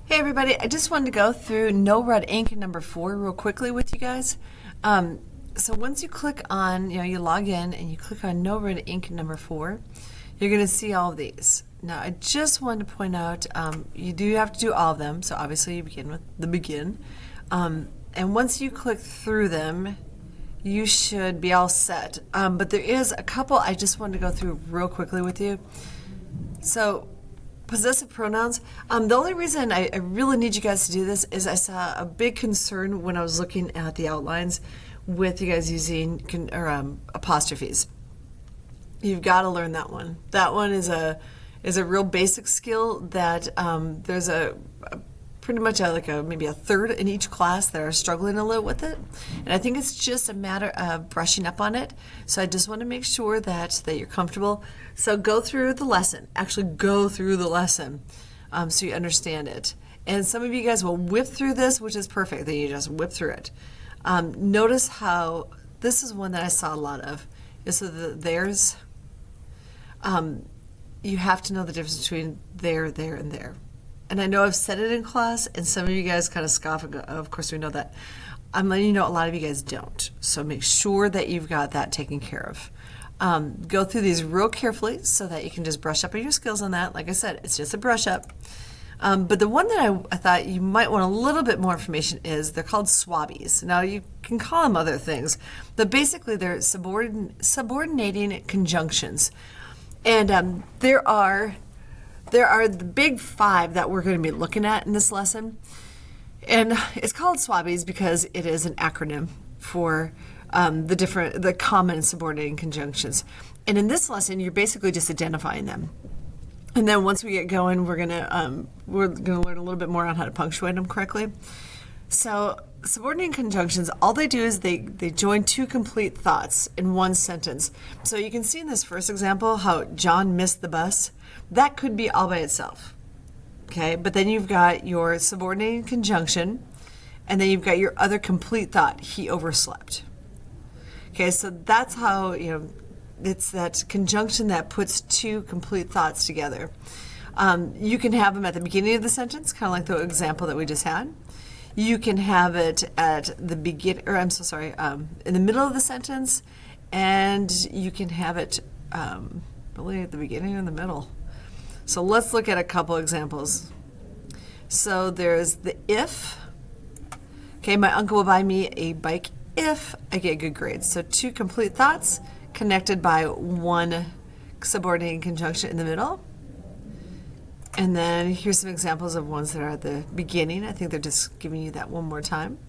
Hey everybody, I just wanted to go through No Red Ink number 4 real quickly with you guys. So once you click on, you log in and you click on No Red Ink number 4, you're going to see all of these. Now I just wanted to point out, you do have to do all of them, so obviously you begin with the begin. And once you click through them, you should be all set. But there is a couple I just wanted to go through real quickly with you. So possessive pronouns. The only reason I really need you guys to do this is I saw a big concern when I was looking at the outlines with you guys using apostrophes. You've got to learn that one. That one is a real basic skill that there's pretty much maybe a third in each class that are struggling a little with it, and I think it's just a matter of brushing up on it. So I just want to make sure that you're comfortable. So go through the lesson. Actually, go through the lesson so you understand it. And some of you guys will whip through this, which is perfect. Then you just whip through it. Notice how this is one that I saw a lot of. So there's. You have to know the difference between there, and there. And I know I've said it in class, and some of you guys kind of scoff and go, oh, of course we know that. I'm letting you know a lot of you guys don't. So make sure that you've got that taken care of. Go through these real carefully so that you can just brush up on your skills on that. Like I said, it's just a brush up. But the one that I thought you might want a little bit more information is they're called SWABIes. Now you can call them other things, but basically they're subordinating conjunctions. And there are the big 5 that we're going to be looking at in this lesson. And it's called SWABIes because it is an acronym for the common subordinating conjunctions. And in this lesson, you're basically just identifying them. And then once we get going, we're gonna learn a little bit more on how to punctuate them correctly. So subordinating conjunctions, all they do is they join 2 complete thoughts in one sentence. So you can see in this first example how John missed the bus. That could be all by itself, okay? But then you've got your subordinating conjunction, and then you've got your other complete thought, he overslept. Okay, so that's how, it's that conjunction that puts 2 complete thoughts together. You can have them at the beginning of the sentence, kind of like the example that we just had. You can have it at the in the middle of the sentence, and you can have it really at the beginning or in the middle. So let's look at a couple examples. So there's the if. Okay, my uncle will buy me a bike if I get good grades. So 2 complete thoughts connected by 1 subordinating conjunction in the middle. And then here's some examples of ones that are at the beginning. I think they're just giving you that one more time.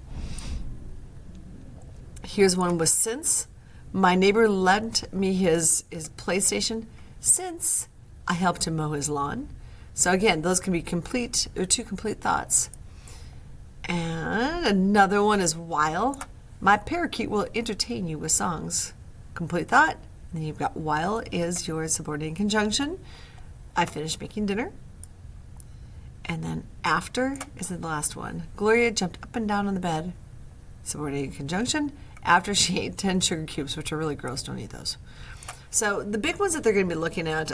Here's one with since. My neighbor lent me his PlayStation since I helped him mow his lawn. So again, those can be 2 complete thoughts. And another one is while. My parakeet will entertain you with songs. Complete thought. And then you've got while is your subordinating conjunction. I finished making dinner. And then after is the last one. Gloria jumped up and down on the bed. Subordinating conjunction. After she ate 10 sugar cubes, which are really gross. Don't eat those. So the big ones that they're going to be looking at,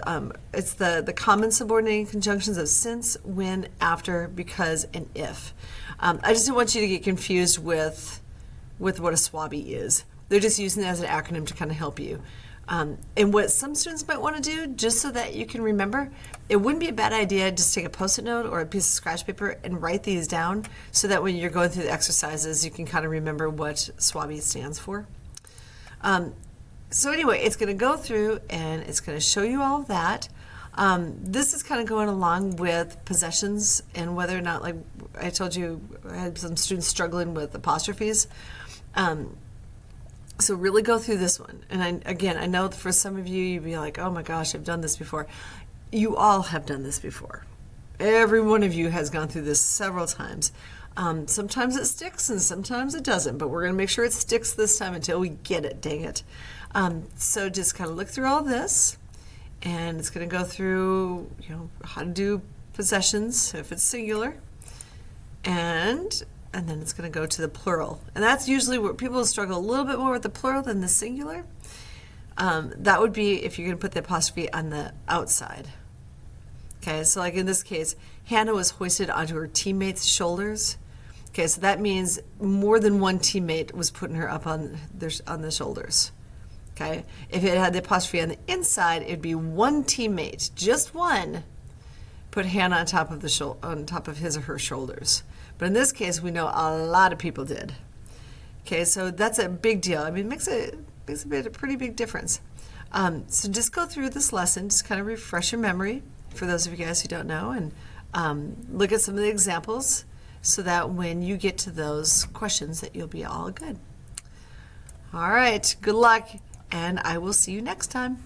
it's the common subordinating conjunctions of since, when, after, because, and if. I just don't want you to get confused with what a SWABie is. They're just using it as an acronym to kind of help you. And what some students might want to do, just so that you can remember, it wouldn't be a bad idea just take a Post-it note or a piece of scratch paper and write these down so that when you're going through the exercises, you can kind of remember what SWABie stands for. So anyway, it's going to go through and it's going to show you all of that. This is kind of going along with possessions and whether or not, like I told you, I had some students struggling with apostrophes. So really go through this one. And I know for some of you, you'd be like, oh my gosh, I've done this before. You all have done this before. Every one of you has gone through this several times. Sometimes it sticks and sometimes it doesn't, but we're going to make sure it sticks this time until we get it, dang it. So just kind of look through all this, and it's going to go through, how to do possessions if it's singular, and then it's going to go to the plural. And that's usually where people struggle a little bit more with the plural than the singular. That would be if you're going to put the apostrophe on the outside. Okay, so like in this case, Hannah was hoisted onto her teammate's shoulders. Okay, so that means more than one teammate was putting her up on the shoulders. Okay, if it had the apostrophe on the inside, it'd be one teammate, just one, put Hannah on top of his or her shoulders. But in this case, we know a lot of people did. Okay, so that's a big deal. I mean, it makes a pretty big difference. So just go through this lesson, just kind of refresh your memory for those of you guys who don't know, and look at some of the examples so that when you get to those questions that you'll be all good. All right, good luck, and I will see you next time.